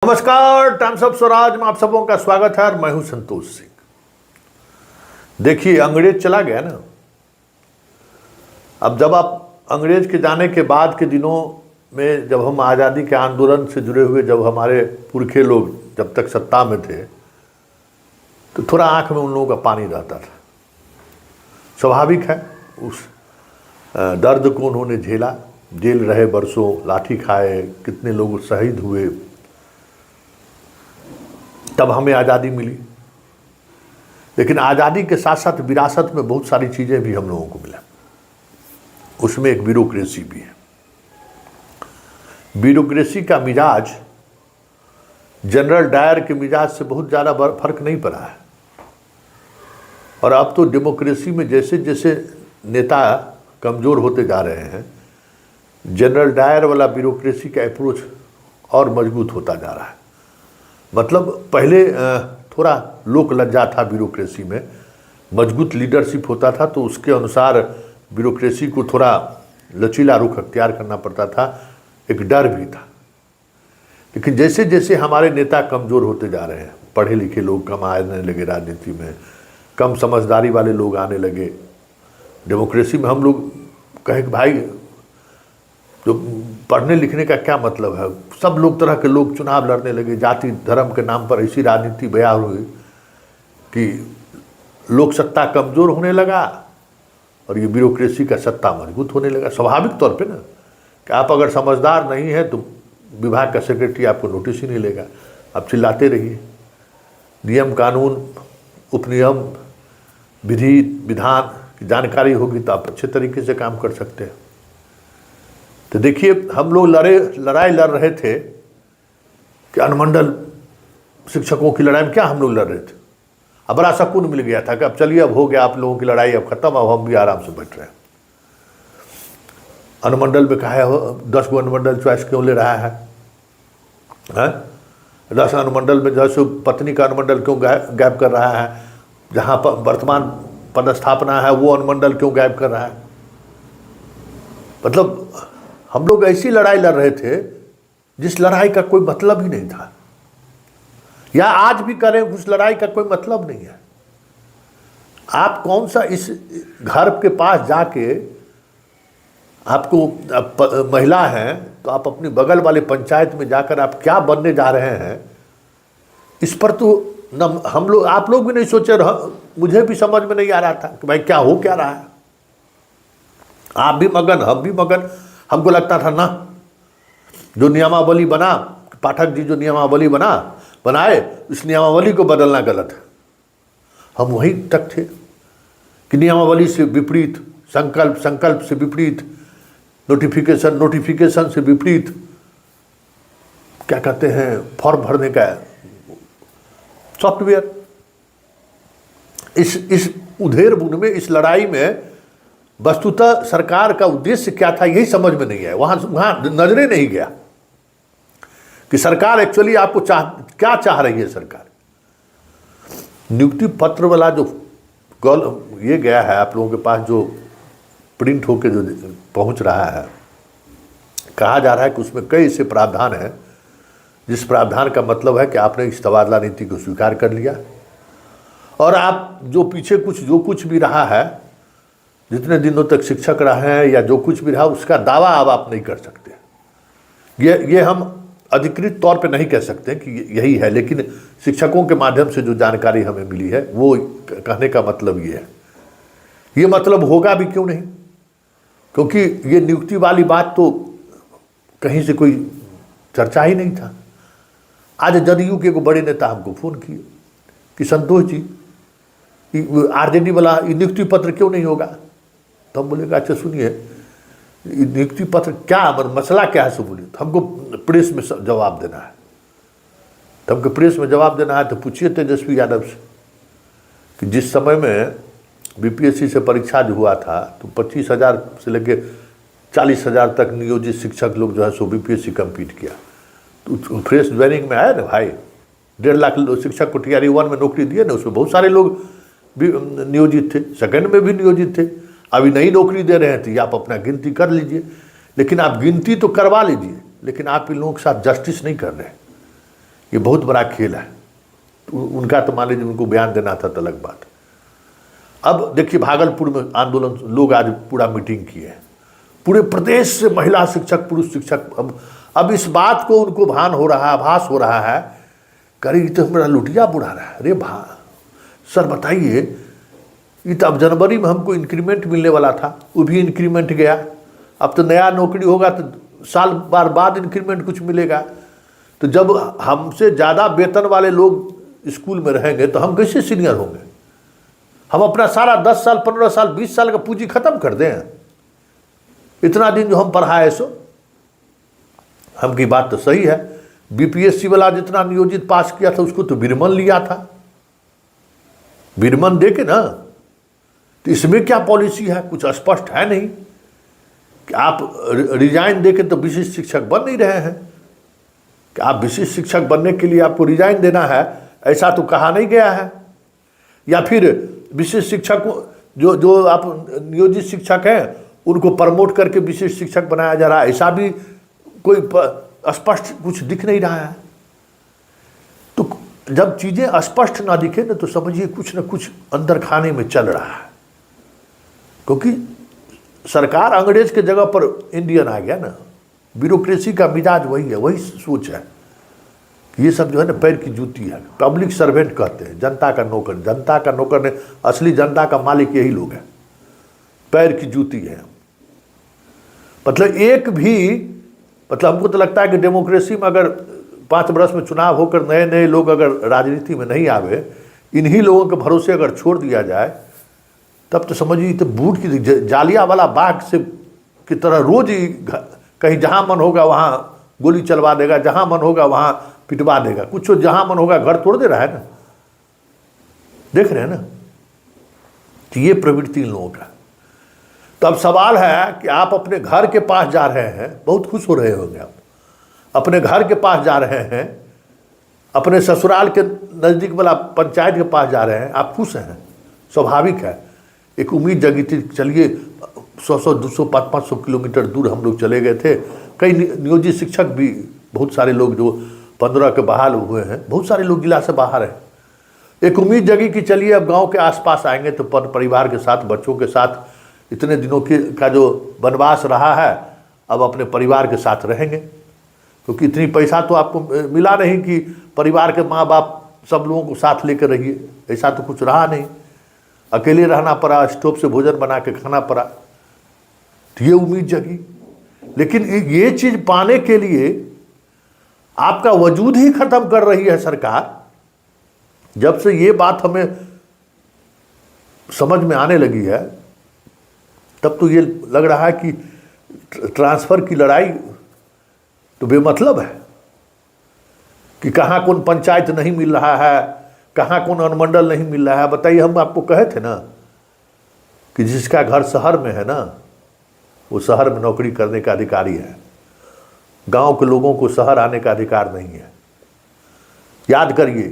नमस्कार, times of Swaraj में आप सबों का स्वागत है और मैं हूं संतोष सिंह। देखिए, अंग्रेज चला गया ना। अब जब आप अंग्रेज के जाने के बाद के दिनों में जब हम आज़ादी के आंदोलन से जुड़े हुए, जब हमारे पुरखे लोग जब तक सत्ता में थे, तो थोड़ा आंख में उन लोगों का पानी रहता था। स्वाभाविक है, उस दर्द को उन्होंने झेला, जेल रहे बरसों, लाठी खाए, कितने लोग शहीद हुए, तब हमें आज़ादी मिली। लेकिन आज़ादी के साथ साथ विरासत में बहुत सारी चीज़ें भी हम लोगों को मिला। उसमें एक ब्यूरोक्रेसी भी है। ब्यूरोक्रेसी का मिजाज जनरल डायर के मिजाज से बहुत ज़्यादा फर्क नहीं पड़ा है। और अब तो डेमोक्रेसी में जैसे जैसे नेता कमज़ोर होते जा रहे हैं, जनरल डायर वाला ब्यूरोक्रेसी का अप्रोच और मजबूत होता जा रहा है। मतलब पहले थोड़ा लोक लज्जा था ब्यूरोक्रेसी में, मजबूत लीडरशिप होता था तो उसके अनुसार ब्यूरोक्रेसी को थोड़ा लचीला रुख अख्तियार करना पड़ता था, एक डर भी था। लेकिन जैसे जैसे हमारे नेता कमज़ोर होते जा रहे हैं, पढ़े लिखे लोग कम आने लगे राजनीति में, कम समझदारी वाले लोग आने लगे डेमोक्रेसी में। हम लोग कहे कि भाई, जो पढ़ने लिखने का क्या मतलब है, सब लोग तरह के लोग चुनाव लड़ने लगे, जाति धर्म के नाम पर ऐसी राजनीति बयार हुई कि लोक सत्ता कमज़ोर होने लगा और ये ब्यूरोक्रेसी का सत्ता मजबूत होने लगा। स्वाभाविक तौर पे ना, कि आप अगर समझदार नहीं हैं तो विभाग का सेक्रेटरी आपको नोटिस ही नहीं लेगा, आप चिल्लाते रहिए। नियम कानून उपनियम विधि विधान की जानकारी होगी तो आप अच्छे तरीके से काम कर सकते हैं। तो देखिए, हम लोग लड़ाई लड़ रहे थे कि अनुमंडल शिक्षकों की लड़ाई में क्या हम लोग लड़ रहे थे। अब बड़ा सुकून मिल गया था कि अब चलिए, अब हो गया आप लोगों की लड़ाई, अब खत्म, अब हम भी आराम से बैठ रहे हैं। अनुमंडल में कहा है 10 गो अनुमंडल चॉइस क्यों ले रहा है? 10 अनुमंडल में 10 पत्नी का अनुमंडल क्यों गायब कर रहा है? जहाँ पर वर्तमान पदस्थापना है वो अनुमंडल क्यों गायब कर रहा है? मतलब हम लोग ऐसी लड़ाई लड़ रहे थे जिस लड़ाई का कोई मतलब ही नहीं था, या आज भी करें उस लड़ाई का कोई मतलब नहीं है। आप कौन सा इस घर के पास जाके, आपको महिला हैं तो आप अपनी बगल वाले पंचायत में जाकर आप क्या बनने जा रहे हैं, इस पर तो न हम लोग, आप लोग भी नहीं सोचे। मुझे भी समझ में नहीं आ रहा था कि भाई क्या हो क्या रहा है। आप भी मगन, हम भी मगन। हमको लगता था ना, जो नियमावली बना, पाठक जी जो नियमावली बनाए, उस नियमावली को बदलना गलत है। हम वहीं तक थे कि नियमावली से विपरीत संकल्प से विपरीत, नोटिफिकेशन से विपरीत, क्या कहते हैं, फॉर्म भरने का सॉफ्टवेयर। इस उधेड़ बुन में, इस लड़ाई में वस्तुतः सरकार का उद्देश्य क्या था यही समझ में नहीं आया। वहाँ नजरे नहीं गया कि सरकार एक्चुअली आपको क्या चाह रही है। सरकार नियुक्ति पत्र वाला जो ये गया है आप लोगों के पास, जो प्रिंट होके जो पहुंच रहा है, कहा जा रहा है कि उसमें कई ऐसे प्रावधान हैं जिस प्रावधान का मतलब है कि आपने इस तबादला नीति को स्वीकार कर लिया और आप जो पीछे जो कुछ भी रहा है, जितने दिनों तक शिक्षक रहे हैं या जो कुछ भी रहा, उसका दावा अब आप नहीं कर सकते। ये हम अधिकृत तौर पे नहीं कह सकते कि यही है, लेकिन शिक्षकों के माध्यम से जो जानकारी हमें मिली है वो कहने का मतलब ये है। ये मतलब होगा भी क्यों नहीं, क्योंकि ये नियुक्ति वाली बात तो कहीं से कोई चर्चा ही नहीं था। आज जदयू के एक बड़े नेता हमको फ़ोन किए कि संतोष जी, आरजेडी वाला नियुक्ति पत्र क्यों नहीं होगा? तो हम बोले अच्छा सुनिए, नियुक्ति पत्र क्या, मसला क्या है? सो बोले तो हमको प्रेस में जवाब देना है। तो हमको प्रेस में जवाब देना है तो पूछिए तेजस्वी यादव से कि जिस समय में बीपीएससी से परीक्षा जो हुआ था तो 25,000 से लेके 40,000 तक नियोजित शिक्षक लोग जो है सो बीपीएससी कम्पीट किया। तो फ्रेश ज्वाइनिंग में आया ना भाई, 1.5 लाख शिक्षक को TRE 1 में नौकरी दिए ना, उसमें बहुत सारे लोग भी नियोजित थे, सेकंड में भी नियोजित थे। अभी नई नौकरी दे रहे हैं तो आप अपना गिनती कर लीजिए, लेकिन आप गिनती तो करवा लीजिए, लेकिन आप इन लोगों के साथ जस्टिस नहीं कर रहे। ये बहुत बड़ा खेल है। तो उनका तो मान लीजिए उनको बयान देना था तो अलग बात। अब देखिए भागलपुर में आंदोलन, लोग आज पूरा मीटिंग किए हैं, पूरे प्रदेश से महिला शिक्षक, पुरुष शिक्षक। अब इस बात को उनको भान हो रहा है, आभास हो रहा है, करी तो मेरा लुटिया बुढ़ा रहा है। अरे सर बताइए, ये तो अब जनवरी में हमको इंक्रीमेंट मिलने वाला था, वो भी इंक्रीमेंट गया। अब तो नया नौकरी होगा तो साल बार बाद इंक्रीमेंट कुछ मिलेगा। तो जब हमसे ज़्यादा वेतन वाले लोग स्कूल में रहेंगे तो हम कैसे सीनियर होंगे? हम अपना सारा 10 साल 15 साल 20 साल का पूंजी खत्म कर दें। इतना दिन जो हम पढ़ाए सो हम की बात तो सही है। बीपीएससी वाला जितना नियोजित पास किया था उसको तो विरमन लिया था, विरमन दे के ना। तो इसमें क्या पॉलिसी है? कुछ स्पष्ट है नहीं कि आप रिजाइन दे के तो विशिष्ट शिक्षक बन नहीं रहे हैं कि आप विशिष्ट शिक्षक बनने के लिए आपको रिजाइन देना है, ऐसा तो कहा नहीं गया है। या फिर विशिष्ट शिक्षक जो आप नियोजित शिक्षक हैं उनको प्रमोट करके विशिष्ट शिक्षक बनाया जा रहा है, ऐसा भी कोई स्पष्ट कुछ दिख नहीं रहा है। तो जब चीज़ें स्पष्ट ना दिखे ना तो समझिए कुछ न कुछ अंदर खाने में चल रहा है, क्योंकि सरकार अंग्रेज के जगह पर इंडियन आ गया ना। ब्यूरोक्रेसी का मिजाज वही है, वही सोच है। ये सब जो है ना पैर की जूती है। पब्लिक सर्वेंट कहते हैं, जनता का नौकर। जनता का नौकर ने असली जनता का मालिक यही लोग हैं, पैर की जूती है। मतलब एक भी, मतलब हमको तो लगता है कि डेमोक्रेसी में अगर 5 वर्ष में चुनाव होकर नए नए लोग अगर राजनीति में नहीं आवे, इन्हीं लोगों के भरोसे अगर छोड़ दिया जाए, तब तो समझिए तो बूट की जालिया वाला बाग से की तरह रोज ही कहीं जहाँ मन होगा वहाँ गोली चलवा देगा, जहाँ मन होगा वहाँ पिटवा देगा। कुछ जहाँ मन होगा घर तोड़ दे रहा है ना, देख रहे हैं ना। तो ये प्रवृत्ति इन लोगों का। तो अब सवाल है कि आप अपने घर के पास जा रहे हैं, बहुत खुश हो रहे होंगे आप, अपने घर के पास जा रहे हैं, अपने ससुराल के नज़दीक वाला पंचायत के पास जा रहे हैं, आप खुश हैं, स्वाभाविक है। एक उम्मीद जगी थी, चलिए 100 200 500 किलोमीटर दूर हम लोग चले गए थे। कई नियोजित शिक्षक भी, बहुत सारे लोग जो 15 के बहाल हुए हैं, बहुत सारे लोग जिला से बाहर हैं। एक उम्मीद जगी कि चलिए अब गांव के आसपास आएंगे तो परिवार के साथ, बच्चों के साथ, इतने दिनों का जो वनवास रहा है अब अपने परिवार के साथ रहेंगे। क्योंकि इतनी पैसा तो आपको मिला नहीं कि परिवार के माँ बाप सब लोगों को साथ लेकर रहिए, ऐसा तो कुछ रहा नहीं। अकेले रहना पड़ा, स्टोव से भोजन बना के खाना पड़ा। तो ये उम्मीद जगी। लेकिन ये चीज़ पाने के लिए आपका वजूद ही खत्म कर रही है सरकार। जब से ये बात हमें समझ में आने लगी है, तब तो ये लग रहा है कि ट्रांसफ़र की लड़ाई तो बेमतलब है कि कहाँ कौन पंचायत नहीं मिल रहा है, कहाँ कौन अनुमंडल नहीं मिल रहा है। बताइए, हम आपको कहे थे ना कि जिसका घर शहर में है ना, वो शहर में नौकरी करने का अधिकारी है। गांव के लोगों को शहर आने का अधिकार नहीं है। याद करिए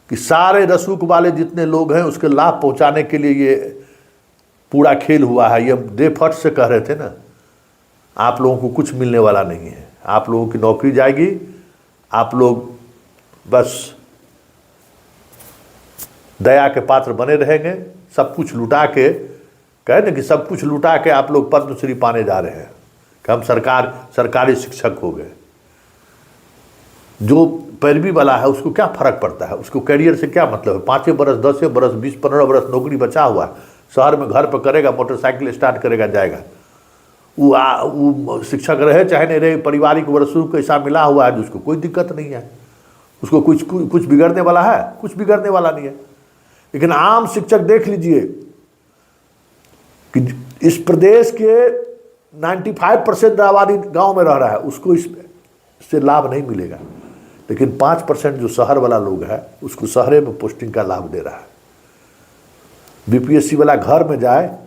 कि सारे रसूख वाले जितने लोग हैं उसके लाभ पहुंचाने के लिए ये पूरा खेल हुआ है। ये बेफट से कह रहे थे ना, आप लोगों को कुछ मिलने वाला नहीं है, आप लोगों की नौकरी जाएगी, आप लोग बस दया के पात्र बने रहेंगे। सब कुछ लुटा के, कहे ना कि सब कुछ लुटा के आप लोग पद्मश्री पाने जा रहे हैं कि हम सरकारी शिक्षक हो गए। जो पैरवी वाला है उसको क्या फ़र्क पड़ता है, उसको कैरियर से क्या मतलब है। 5 बरस 10 बरस 20-15 बरस नौकरी बचा हुआ है, शहर में घर पर करेगा, मोटरसाइकिल स्टार्ट करेगा, जाएगा। वो शिक्षक रहे चाहे नहीं रहे, पारिवारिक वर्षों को ऐसा मिला हुआ है जिसको कोई दिक्कत नहीं है। उसको कुछ बिगड़ने वाला है, कुछ बिगड़ने वाला नहीं है। लेकिन आम शिक्षक देख लीजिए कि इस प्रदेश के 95% आबादी गांव में रह रहा है, उसको इससे लाभ नहीं मिलेगा। लेकिन 5% जो शहर वाला लोग है उसको शहरे में पोस्टिंग का लाभ दे रहा है। बीपीएससी वाला घर में जाए,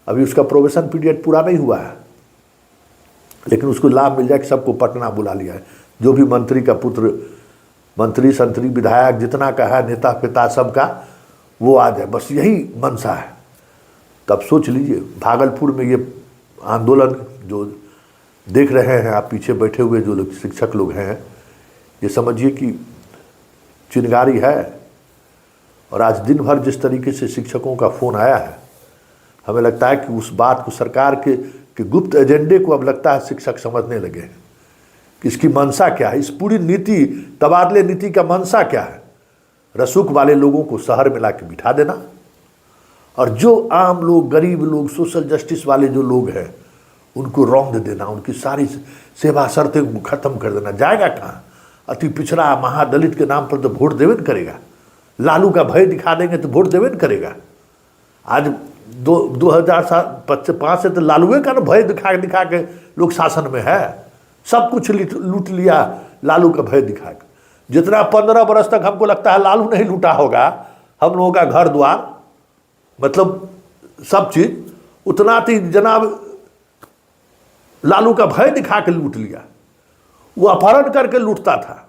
अभी उसका प्रोबेशन पीरियड पूरा नहीं हुआ है, लेकिन उसको लाभ मिल जाए कि सबको पटना बुला लिया है। जो भी मंत्री का पुत्र, मंत्री संतरी विधायक जितना का है, नेता पिता सबका, वो आ जाए, बस यही मंशा है। तब सोच लीजिए भागलपुर में ये आंदोलन जो देख रहे हैं आप, पीछे बैठे हुए जो लोग शिक्षक लोग हैं, ये समझिए कि चिंगारी है। और आज दिन भर जिस तरीके से शिक्षकों का फ़ोन आया है, हमें लगता है कि उस बात को सरकार के गुप्त एजेंडे को अब लगता है शिक्षक समझने लगे हैं कि इसकी मंशा क्या है, इस पूरी नीति, तबादले नीति का मंशा क्या है। रसूख वाले लोगों को शहर में ला के बिठा देना, और जो आम लोग, गरीब लोग, सोशल जस्टिस वाले जो लोग हैं उनको रौंद देना, उनकी सारी सेवा शर्तें खत्म कर देना। जाएगा कहाँ? अति पिछड़ा महादलित के नाम पर तो वोट देवे न करेगा। लालू का भय दिखा देंगे तो वोट देवे न करेगा। आज 2005 से तो लालूए का ना भय दिखा के लोग शासन में है। सब कुछ लूट लिया लालू का भय दिखा के। जितना 15 बरस तक हमको लगता है लालू नहीं लूटा होगा हम लोगों का घर द्वार, मतलब सब चीज, उतना थी जनाब लालू का भय दिखा के लूट लिया। वो अपहरण करके लूटता था,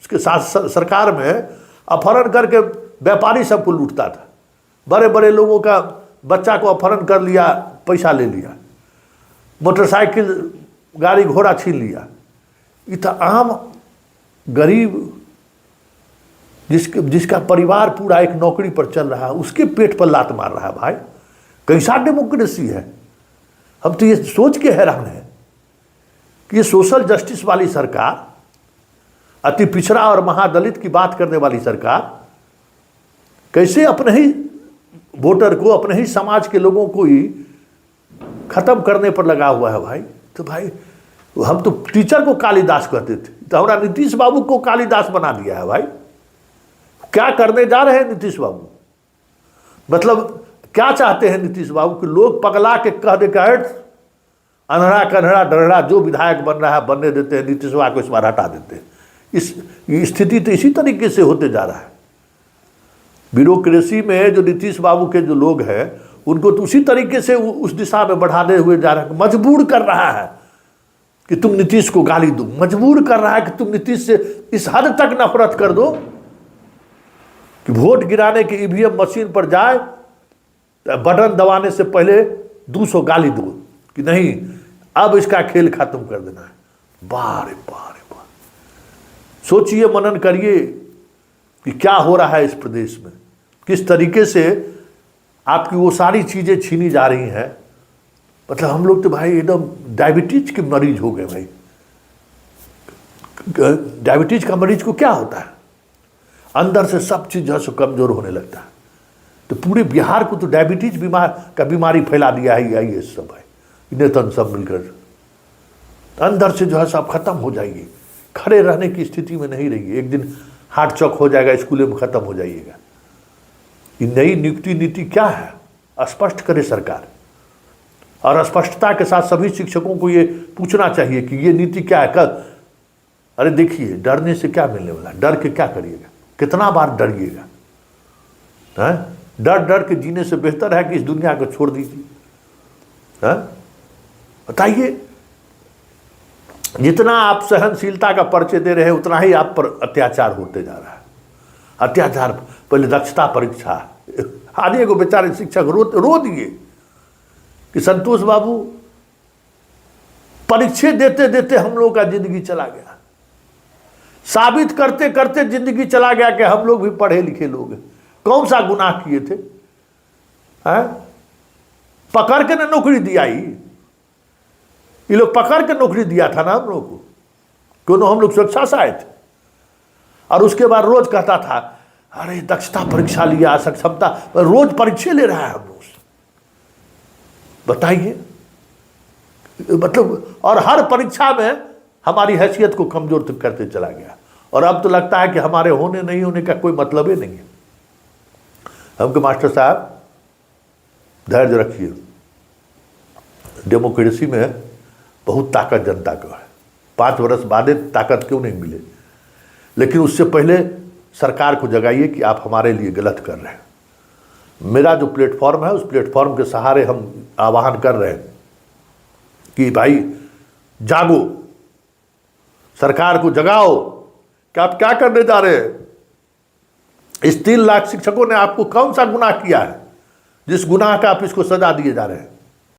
उसके साथ सरकार में अपहरण करके व्यापारी सबको लूटता था। बड़े बड़े लोगों का बच्चा को अपहरण कर लिया, पैसा ले लिया, मोटरसाइकिल गाड़ी घोड़ा छीन लिया। इतना आम गरीब जिसका परिवार पूरा एक नौकरी पर चल रहा है, उसके पेट पर लात मार रहा है। भाई कैसा डेमोक्रेसी है? हम तो ये सोच के हैरान हैं कि ये सोशल जस्टिस वाली सरकार, अति पिछड़ा और महादलित की बात करने वाली सरकार, कैसे अपने ही वोटर को, अपने ही समाज के लोगों को ही खत्म करने पर लगा हुआ है। भाई तो भाई हम तो टीचर को कालिदास कहते थे, तो हमारा नीतीश बाबू को कालिदास बना दिया है। भाई क्या करने जा रहे हैं नीतीश बाबू? मतलब क्या चाहते हैं नीतीश बाबू कि लोग पगला के कह दे का अनहरा कन्हरा डरड़ा जो विधायक बन रहा है बनने देते हैं, नीतीश बाबू को इस बार हटा देते हैं। इस स्थिति तो इसी तरीके से होते जा रहा है। ब्यूरोक्रेसी में जो नीतीश बाबू के जो लोग हैं उनको तो उसी तरीके से उस दिशा में बढ़ाते हुए जा रहा है। मजबूर कर रहा है कि तुम नीतीश को गाली दो, मजबूर कर रहा है कि तुम नीतीश से इस हद तक नफरत कर दो कि वोट गिराने की ईवीएम मशीन पर जाए, बटन दबाने से पहले 200 गाली दो कि नहीं अब इसका खेल खत्म कर देना है। बारे बारे बार सोचिए, मनन करिए कि क्या हो रहा है इस प्रदेश में, किस तरीके से आपकी वो सारी चीज़ें छीनी जा रही हैं। मतलब हम लोग तो भाई एकदम डायबिटीज के मरीज हो गए। भाई डायबिटीज का मरीज को क्या होता है? अंदर से सब चीज़ जो है कमज़ोर होने लगता है। तो पूरे बिहार को तो डायबिटीज बीमारी फैला दिया है ये सब है, नेतन सब मिलकर। अंदर से जो है सब खत्म हो जाएगी, खड़े रहने की स्थिति में नहीं रहेगी। एक दिन हार्ट चौक हो जाएगा, स्कूल में खत्म हो जाइएगा। ये नई नियुक्ति नीति क्या है? स्पष्ट करे सरकार, और स्पष्टता के साथ सभी शिक्षकों को ये पूछना चाहिए कि ये नीति क्या है। कल अरे देखिए, डरने से क्या मिलने वाला? डर के क्या करिएगा? कितना बार डरिएगा? डर डर के जीने से बेहतर है कि इस दुनिया को छोड़ दीजिए। बताइए, जितना आप सहनशीलता का परिचय दे रहे हैं उतना ही आप पर अत्याचार होते जा रहा है। अत्याचार, पहले दक्षता परीक्षा, आज को बेचारे शिक्षक रो दिए कि संतोष बाबू परीक्षा देते देते हम लोग का जिंदगी चला गया, साबित करते करते जिंदगी चला गया कि हम लोग भी पढ़े लिखे लोग हैं। कौन सा गुनाह किए थे? पकड़ के ना नौकरी दिया ही, ये लोग पकड़ के नौकरी दिया था ना हम लोग को, क्यों? हम लोग सुरक्षा से आए थे। और उसके बाद रोज कहता था अरे दक्षता परीक्षा लिया, सक्षमता, रोज परीक्षा ले रहा है हम लोग। बताइए, मतलब और हर परीक्षा में हमारी हैसियत को कमजोर करते चला गया। और अब तो लगता है कि हमारे होने नहीं होने का कोई मतलब ही नहीं है। हमको मास्टर साहब धैर्य रखिए, डेमोक्रेसी में बहुत ताकत जनता को है। 5 वर्ष बाद ताकत क्यों नहीं मिले, लेकिन उससे पहले सरकार को जगाइए कि आप हमारे लिए गलत कर रहे हैं। मेरा जो प्लेटफॉर्म है उस प्लेटफॉर्म के सहारे हम आह्वान कर रहे हैं कि भाई जागो, सरकार को जगाओ कि आप क्या करने जा रहे हैं। इस 3 लाख शिक्षकों ने आपको कौन सा गुनाह किया है जिस गुनाह का आप इसको सजा दिए जा रहे हैं?